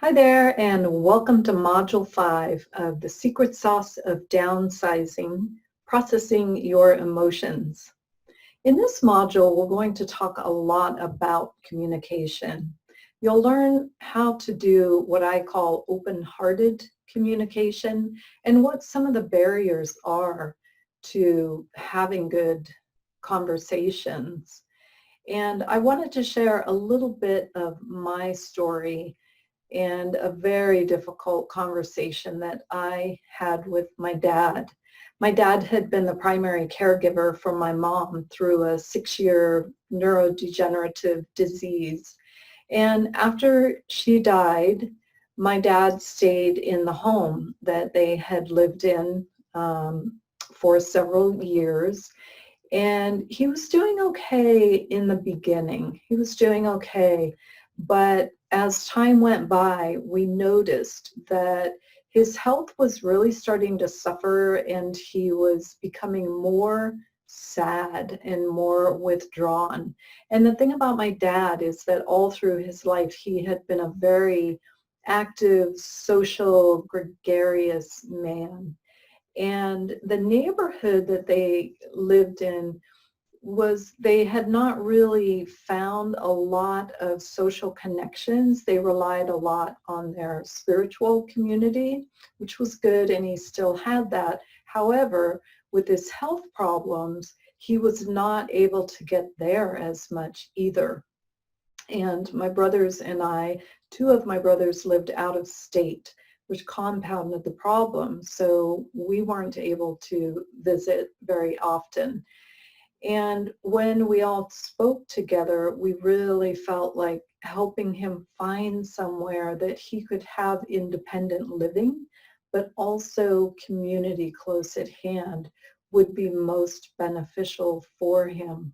Hi there, and welcome to Module 5 of The Secret Sauce of Downsizing, Processing Your Emotions. In this module, we're going to talk a lot about communication. You'll learn how to do what I call open-hearted communication and what some of the barriers are to having good conversations. And I wanted to share a little bit of my story and a very difficult conversation that I had with my dad. My dad had been the primary caregiver for my mom through a 6-year neurodegenerative disease. And after she died, my dad stayed in the home that they had lived in for several years. And he was doing okay in the beginning. He was doing okay. But as time went by, we noticed that his health was really starting to suffer, and he was becoming more sad and more withdrawn. And the thing about my dad is that all through his life, he had been a very active, social, gregarious man. And the neighborhood that they lived in they had not really found a lot of social connections. They relied a lot on their spiritual community, which was good, and he still had that. However, with his health problems, he was not able to get there as much either. And my brothers and I, two of my brothers lived out of state, which compounded the problem. So we weren't able to visit very often. And when we all spoke together, we really felt like helping him find somewhere that he could have independent living, but also community close at hand would be most beneficial for him.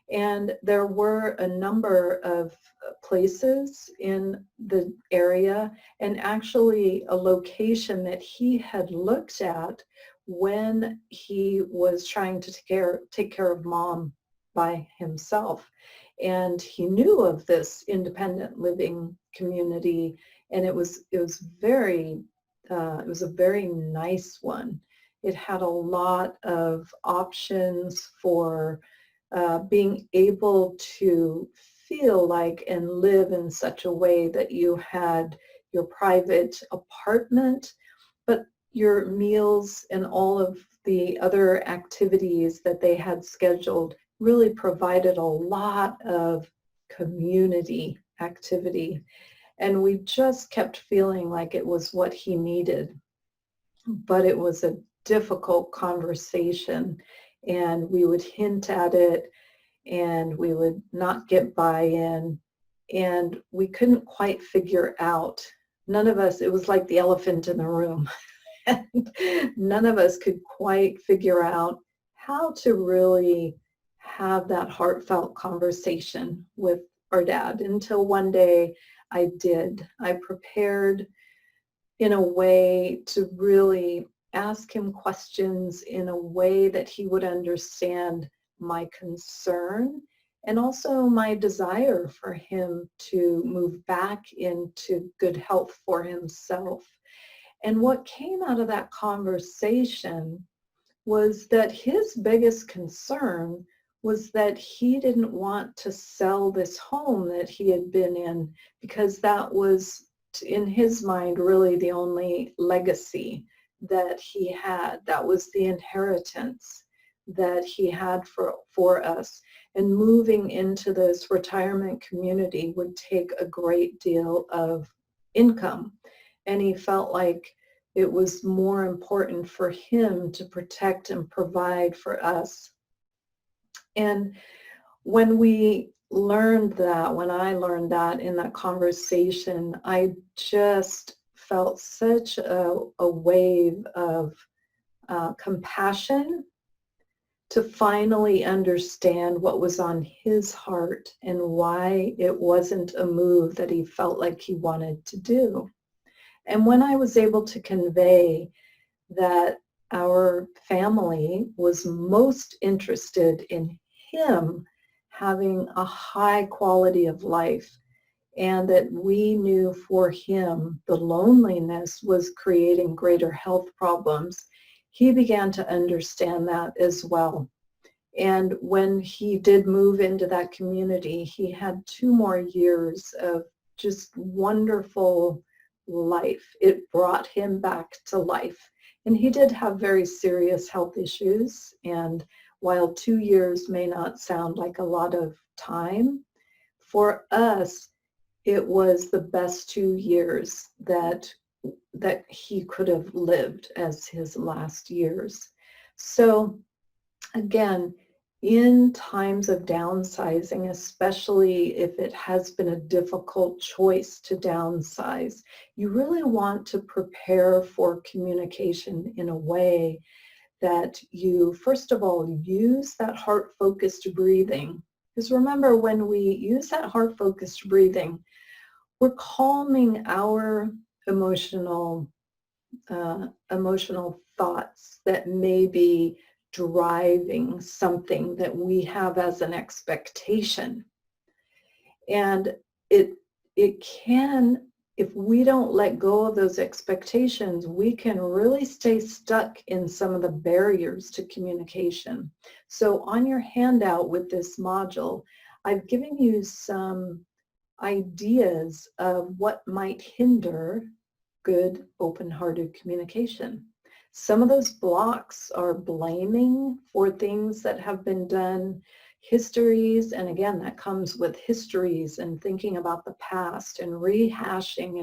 And there were a number of places in the area, and actually a location that he had looked at when he was trying to take care of mom by himself. And he knew of this independent living community, and it was a very nice one. It had a lot of options for being able to feel like and live in such a way that you had your private apartment, but your meals and all of the other activities that they had scheduled really provided a lot of community activity. And we just kept feeling like it was what he needed. But it was a difficult conversation, and we would hint at it, and we would not get buy-in, and we couldn't quite figure out. None of us, it was like the elephant in the room. And none of us could quite figure out how to really have that heartfelt conversation with our dad until one day I did. I prepared in a way to really ask him questions in a way that he would understand my concern and also my desire for him to move back into good health for himself. And what came out of that conversation was that his biggest concern was that he didn't want to sell this home that he had been in, because that was, in his mind, really the only legacy that he had. That was the inheritance that he had for us. And moving into this retirement community would take a great deal of income. And he felt like it was more important for him to protect and provide for us. And when I learned that in that conversation, I just felt such a wave of compassion to finally understand what was on his heart and why it wasn't a move that he felt like he wanted to do. And when I was able to convey that our family was most interested in him having a high quality of life and that we knew for him the loneliness was creating greater health problems, he began to understand that as well. And when he did move into that community, he had 2 more years of just wonderful life. It brought him back to life. And he did have very serious health issues. And while 2 years may not sound like a lot of time, for us, it was the best 2 years that he could have lived as his last years. So again, in times of downsizing, especially if it has been a difficult choice to downsize, you really want to prepare for communication in a way that you, first of all, use that heart-focused breathing. Because remember, when we use that heart-focused breathing, we're calming our emotional thoughts that may be driving something that we have as an expectation. And it can, if we don't let go of those expectations, we can really stay stuck in some of the barriers to communication. So on your handout with this module, I've given you some ideas of what might hinder good, open-hearted communication. Some of those blocks are blaming for things that have been done, histories, and again, that comes with histories and thinking about the past and rehashing,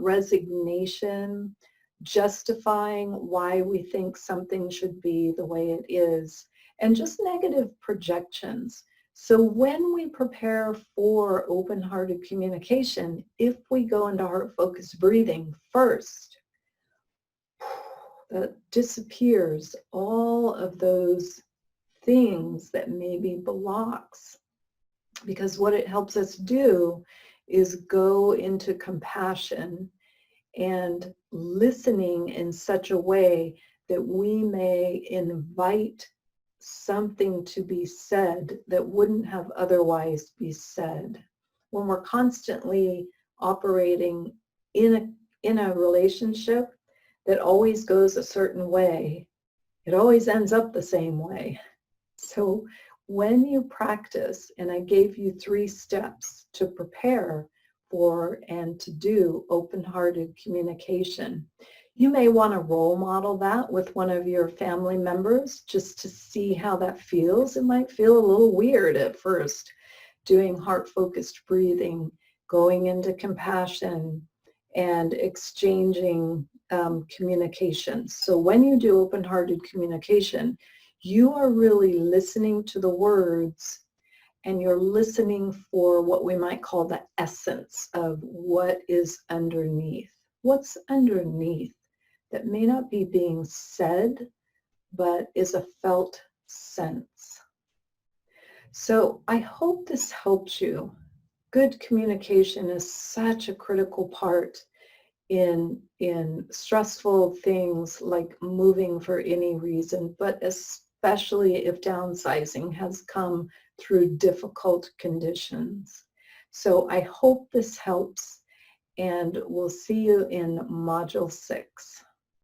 resignation, justifying why we think something should be the way it is, and just negative projections. So when we prepare for open-hearted communication, if we go into heart-focused breathing first, that disappears all of those things that may be blocks. Because what it helps us do is go into compassion and listening in such a way that we may invite something to be said that wouldn't have otherwise be said. When we're constantly operating in a relationship that always goes a certain way, it always ends up the same way. So when you practice, and I gave you 3 steps to prepare for and to do open-hearted communication, you may want to role model that with one of your family members just to see how that feels. It might feel a little weird at first, doing heart-focused breathing, going into compassion, and exchanging communication. So when you do open-hearted communication, you are really listening to the words and you're listening for what we might call the essence of what is underneath. What's underneath that may not be being said, but is a felt sense. So I hope this helps you. Good communication is such a critical part in stressful things like moving for any reason, but especially if downsizing has come through difficult conditions. So I hope this helps, and we'll see you in Module 6.